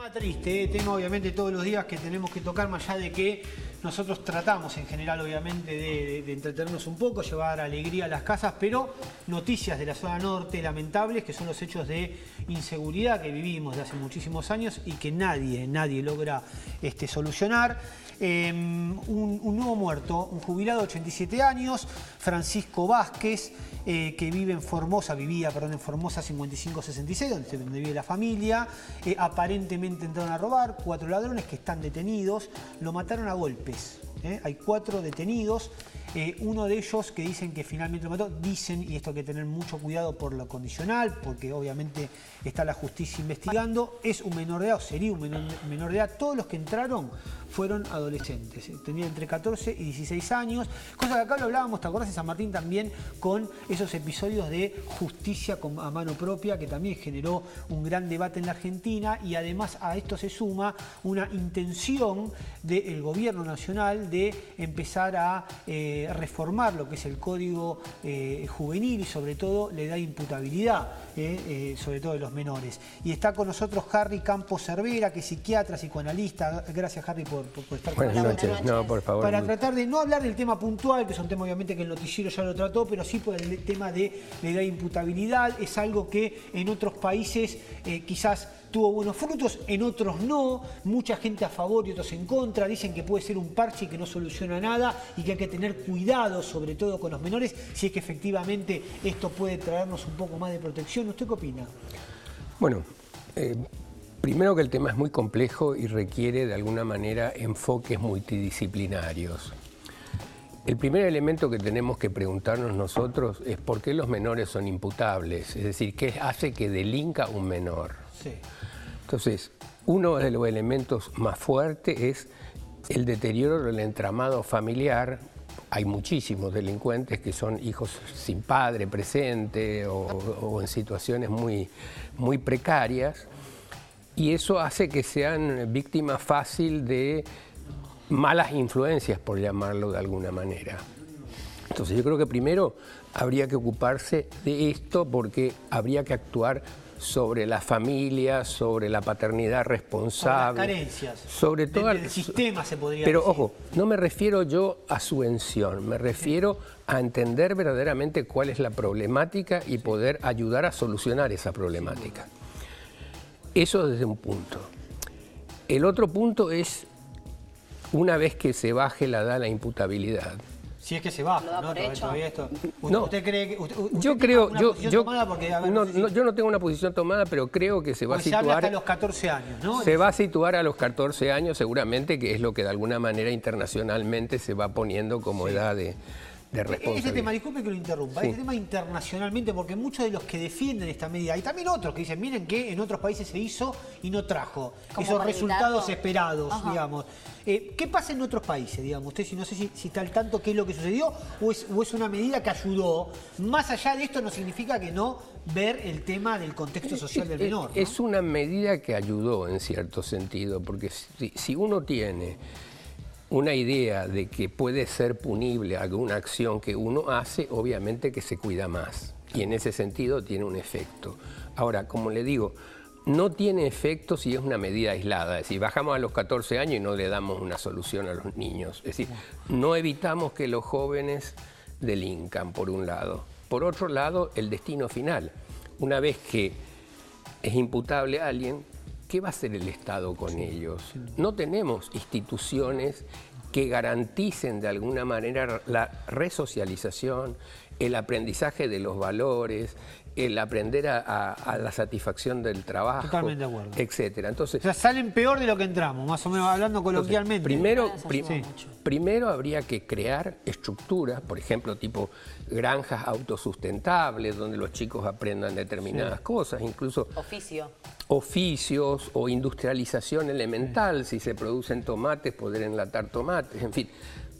Tema triste, tema obviamente todos los días que tenemos que tocar, más allá de que nosotros tratamos en general obviamente de entretenernos un poco, llevar alegría a las casas, pero noticias de la zona norte lamentables, que son los hechos de inseguridad que vivimos de hace muchísimos años y que nadie logra solucionar. Un nuevo muerto, un jubilado de 87 años, Francisco Vázquez, que vivía en Formosa 5566, donde vive la familia. Aparentemente entraron a robar, 4 ladrones que están detenidos, lo mataron a golpes. Hay 4 detenidos. Uno de ellos que dicen que finalmente lo mató, dicen, y esto hay que tener mucho cuidado por lo condicional, porque obviamente está la justicia investigando, es un menor de edad o sería un menor de edad. Todos los que entraron fueron adolescentes, tenían entre 14 y 16 años, cosa que acá lo hablábamos, ¿te acordás de San Martín también? Con esos episodios de justicia a mano propia, que también generó un gran debate en la Argentina, y además a esto se suma una intención del gobierno nacional de empezar a reformar lo que es el código juvenil y sobre todo le da imputabilidad, sobre todo de los menores. Y está con nosotros Harry Campos Cervera, que es psiquiatra, psicoanalista. Gracias, Harry, por estar con nosotros. Buenas noches. No, por favor. Para tratar de no hablar del tema puntual, que es un tema obviamente que el noticiero ya lo trató, pero sí por el tema de la imputabilidad. Es algo que en otros países quizás tuvo buenos frutos, en otros no, mucha gente a favor y otros en contra, dicen que puede ser un parche y que no soluciona nada y que hay que tener cuidado, sobre todo con los menores, si es que efectivamente esto puede traernos un poco más de protección. ¿Usted qué opina? Bueno, primero que el tema es muy complejo y requiere de alguna manera enfoques multidisciplinarios. El primer elemento que tenemos que preguntarnos nosotros es por qué los menores son imputables, es decir, qué hace que delinca un menor. Sí. Entonces, uno de los elementos más fuertes es el deterioro del entramado familiar. Hay muchísimos delincuentes que son hijos sin padre presente o en situaciones muy precarias, y eso hace que sean víctimas fácil de malas influencias, por llamarlo de alguna manera. Entonces yo creo que primero habría que ocuparse de esto, porque habría que actuar sobre la familia, sobre la paternidad responsable. Sobre las carencias. Sobre todo el sistema se podría Pero decir. Ojo, no me refiero yo a subvención, me refiero a entender verdaderamente cuál es la problemática y poder ayudar a solucionar esa problemática. Eso desde un punto. El otro punto es, una vez que se baje la edad de la imputabilidad. Si es que se baja, ¿no? Todavía esto. ¿Usted cree que yo creo, porque, yo no tengo una posición tomada, pero creo que se va a situar. Se habla hasta los 14 años, ¿no? Se va a situar a los 14 años, seguramente, que es lo que de alguna manera internacionalmente se va poniendo como edad de responsabilidad. Ese tema, disculpe que lo interrumpa, ese tema internacionalmente, porque muchos de los que defienden esta medida, y también otros que dicen, miren que en otros países se hizo y no trajo esos resultados esperados, digamos. ¿Qué pasa en otros países, digamos? Usted no sé si está al tanto qué es lo que sucedió, o es una medida que ayudó. Más allá de esto no significa que no ver el tema del contexto social del menor, ¿no? Es una medida que ayudó en cierto sentido, porque si uno tiene una idea de que puede ser punible alguna acción que uno hace, obviamente que se cuida más. Y en ese sentido tiene un efecto. Ahora, como le digo, no tiene efecto si es una medida aislada. Es decir, bajamos a los 14 años y no le damos una solución a los niños. Es decir, no evitamos que los jóvenes delincan, por un lado. Por otro lado, el destino final. Una vez que es imputable a alguien, ¿qué va a hacer el Estado con ellos? No tenemos instituciones que garanticen de alguna manera la resocialización, el aprendizaje de los valores, el aprender a la satisfacción del trabajo, totalmente de acuerdo, etcétera. Entonces, o sea, salen peor de lo que entramos, más o menos hablando coloquialmente. Primero habría que crear estructuras, por ejemplo, tipo granjas autosustentables, donde los chicos aprendan determinadas cosas, incluso oficios o industrialización elemental, si se producen tomates, poder enlatar tomates, en fin,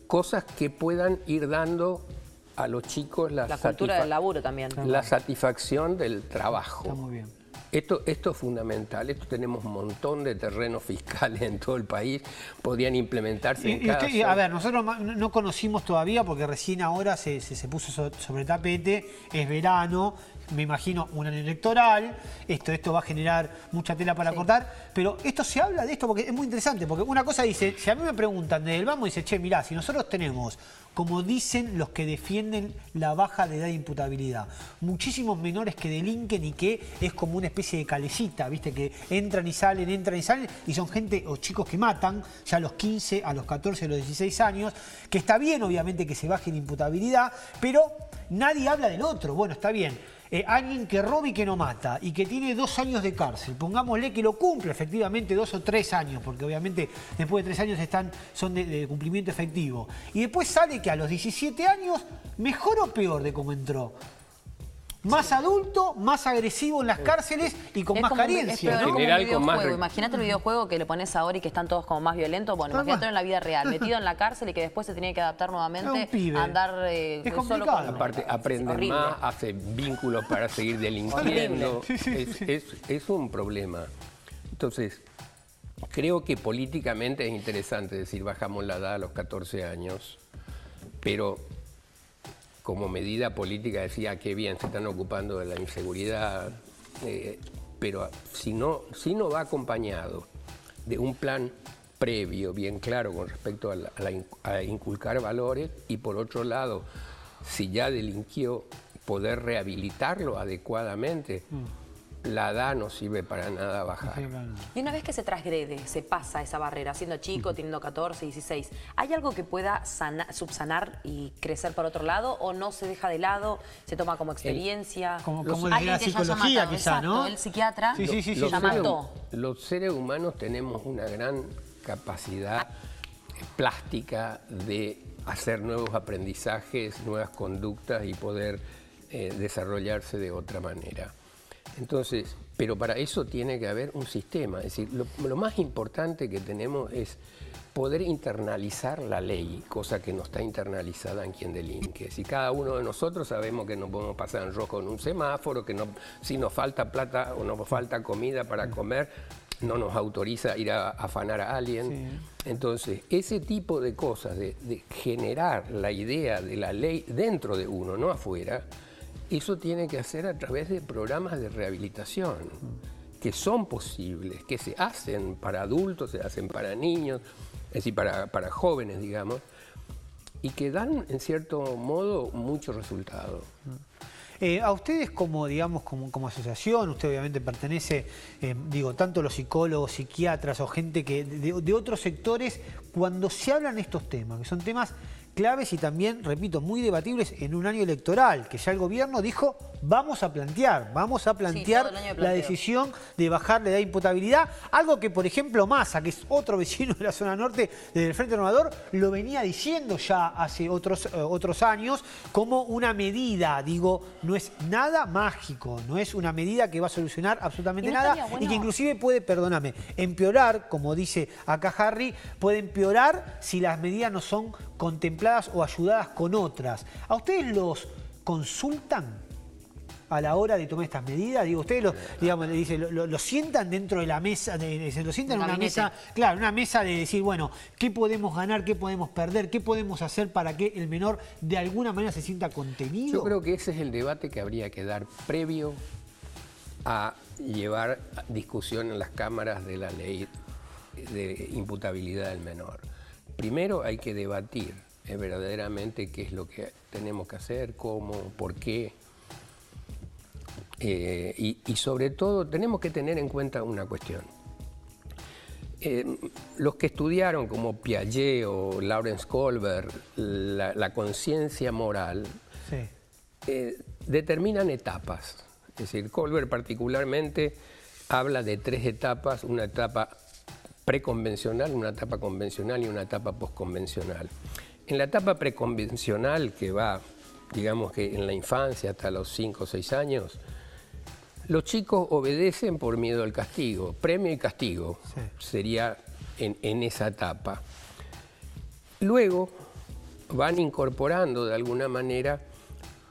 cosas que puedan ir dando a los chicos la cultura del laburo también. La satisfacción del trabajo. Está muy bien. Esto es fundamental. Esto tenemos un montón de terrenos fiscales en todo el país. Podrían implementarse en cada zona. A ver, nosotros no conocimos todavía, porque recién ahora se puso sobre tapete, es verano, me imagino, un año electoral, esto va a generar mucha tela para cortar, pero esto se habla de esto porque es muy interesante, porque una cosa dice, si a mí me preguntan desde el vamos, dice, che, mirá, si nosotros tenemos, como dicen los que defienden la baja de edad de imputabilidad, muchísimos menores que delinquen y que es como una especie de calecita, ¿viste? Que entran y salen, y son gente o chicos que matan ya a los 15, a los 14, a los 16 años, que está bien obviamente que se baje la imputabilidad, pero nadie habla del otro. Bueno, está bien. Alguien que roba y que no mata y que tiene 2 años de cárcel, pongámosle que lo cumple efectivamente 2 o 3 años, porque obviamente después de 3 años son de cumplimiento efectivo. Y después sale que a los 17 años, mejor o peor de cómo entró. Más adulto, más agresivo en las cárceles y con más carencia, ¿no? ¿no? Como un videojuego. Imagínate el videojuego que le pones ahora y que están todos como más violentos. Bueno, imagínate en la vida real, metido en la cárcel y que después se tiene que adaptar nuevamente a andar es solo con... Aparte, aprenden más, hace vínculos para seguir delinquiendo. Es un problema. Entonces, creo que políticamente es interesante decir, bajamos la edad a los 14 años, pero... como medida política decía, qué bien, se están ocupando de la inseguridad, pero si no va acompañado de un plan previo, bien claro, con respecto a inculcar valores, y por otro lado, si ya delinquió, poder rehabilitarlo adecuadamente. La edad no sirve para nada bajar. Y una vez que se transgrede, se pasa esa barrera, siendo chico, teniendo 14, 16, ¿hay algo que pueda subsanar y crecer por otro lado o no se deja de lado, se toma como experiencia? Como la psicología quizá, ¿no? El psiquiatra ya mató. Los seres humanos tenemos una gran capacidad plástica de hacer nuevos aprendizajes, nuevas conductas y poder desarrollarse de otra manera. Entonces, pero para eso tiene que haber un sistema. Es decir, lo más importante que tenemos es poder internalizar la ley, cosa que no está internalizada en quien delinque. Si cada uno de nosotros sabemos que no podemos pasar en rojo en un semáforo, que si nos falta plata o nos falta comida para comer, no nos autoriza ir a afanar a alguien. Sí. Entonces, ese tipo de cosas, de generar la idea de la ley dentro de uno, no afuera, eso tiene que hacer a través de programas de rehabilitación, que son posibles, que se hacen para adultos, se hacen para niños, es decir, para jóvenes, digamos, y que dan, en cierto modo, mucho resultado. A ustedes como asociación, usted obviamente pertenece, tanto los psicólogos, psiquiatras o gente que de otros sectores, cuando se hablan estos temas, que son temas claves y también, repito, muy debatibles en un año electoral, que ya el gobierno dijo, vamos a plantear la decisión de bajar la edad de imputabilidad, algo que, por ejemplo, Massa, que es otro vecino de la zona norte del Frente Renovador, lo venía diciendo ya hace otros años como una medida, no es nada mágico, no es una medida que va a solucionar absolutamente nada y que inclusive puede, perdóname, empeorar, como dice acá Harry, puede empeorar si las medidas no son contempladas o ayudadas con otras. ¿A ustedes los consultan a la hora de tomar estas medidas? Ustedes lo sientan dentro de la mesa, lo sientan en una mesa, claro, una mesa de decir, bueno, ¿qué podemos ganar, qué podemos perder, qué podemos hacer para que el menor de alguna manera se sienta contenido? Yo creo que ese es el debate que habría que dar previo a llevar discusión en las cámaras de la ley de imputabilidad del menor. Primero hay que debatir verdaderamente qué es lo que tenemos que hacer, cómo, por qué. Y sobre todo tenemos que tener en cuenta una cuestión. Los que estudiaron como Piaget o Lawrence Kohlberg la conciencia moral, determinan etapas. Es decir, Kohlberg particularmente habla de 3 etapas, una etapa preconvencional, una etapa convencional y una etapa posconvencional. En la etapa preconvencional, que va, digamos que en la infancia hasta los 5 o 6 años, los chicos obedecen por miedo al castigo, premio y castigo sería en esa etapa. Luego van incorporando de alguna manera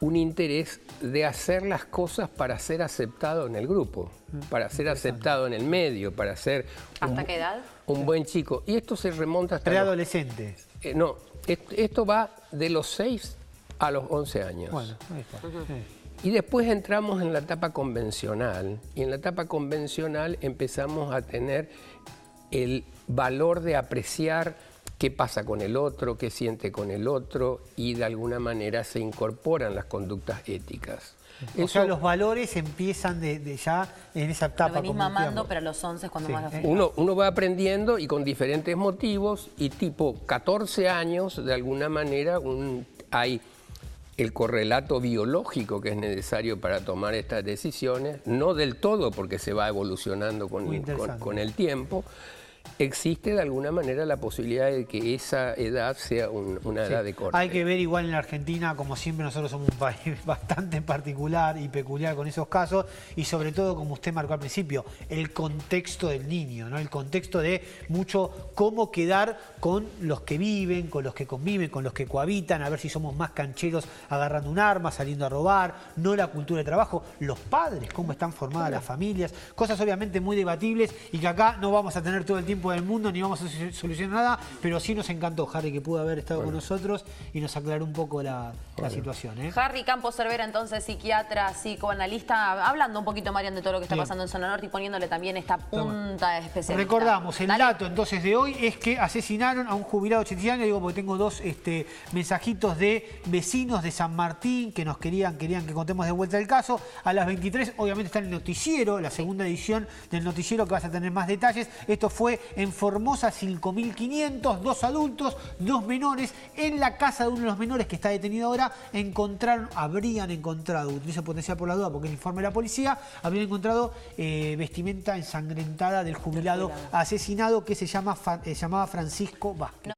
un interés de hacer las cosas para ser aceptado en el grupo, para ser aceptado en el medio, para ser ¿hasta qué edad? Un buen chico. Y esto se remonta hasta... Preadolescente. No, esto va de los 6 a los 11 años. Bueno, ahí está. Y después entramos en la etapa convencional, y en la etapa convencional empezamos a tener el valor de apreciar qué pasa con el otro, qué siente con el otro, y de alguna manera se incorporan las conductas éticas. O sea, los valores empiezan de ya en esa etapa. Lo venís mamando, pero a los 11 es cuando más lo fijas. Uno va aprendiendo y con diferentes motivos, y tipo 14 años, de alguna manera, hay el correlato biológico que es necesario para tomar estas decisiones, no del todo porque se va evolucionando con el tiempo. Existe de alguna manera la posibilidad de que esa edad sea una edad de corte. Hay que ver igual en la Argentina, como siempre nosotros somos un país bastante particular y peculiar con esos casos, y sobre todo, como usted marcó al principio, el contexto del niño, ¿no? El contexto de mucho cómo quedar con los que viven, con los que conviven, con los que cohabitan, a ver si somos más cancheros agarrando un arma, saliendo a robar, no la cultura de trabajo, los padres, cómo están formadas las familias, cosas obviamente muy debatibles y que acá no vamos a tener todo el tiempo del mundo ni vamos a solucionar nada, pero sí nos encantó, Harry, que pudo haber estado con nosotros y nos aclaró un poco la situación, ¿eh? Harry Campos Cervera, entonces psiquiatra, psicoanalista, hablando un poquito, Marian, de todo lo que está pasando en Zona Norte y poniéndole también esta punta especial. Recordamos, el dato entonces de hoy es que asesinaron a un jubilado de 86 años, digo porque tengo dos mensajitos de vecinos de San Martín que nos querían que contemos de vuelta el caso. A las 23, obviamente, está en el noticiero, la segunda edición del noticiero, que vas a tener más detalles. Esto fue en Formosa, 5.500, 2 adultos, 2 menores. En la casa de uno de los menores que está detenido ahora, habrían encontrado, utilizo potencial por la duda porque es el informe de la policía, habrían encontrado vestimenta ensangrentada del jubilado asesinado que se llamaba Francisco Vázquez.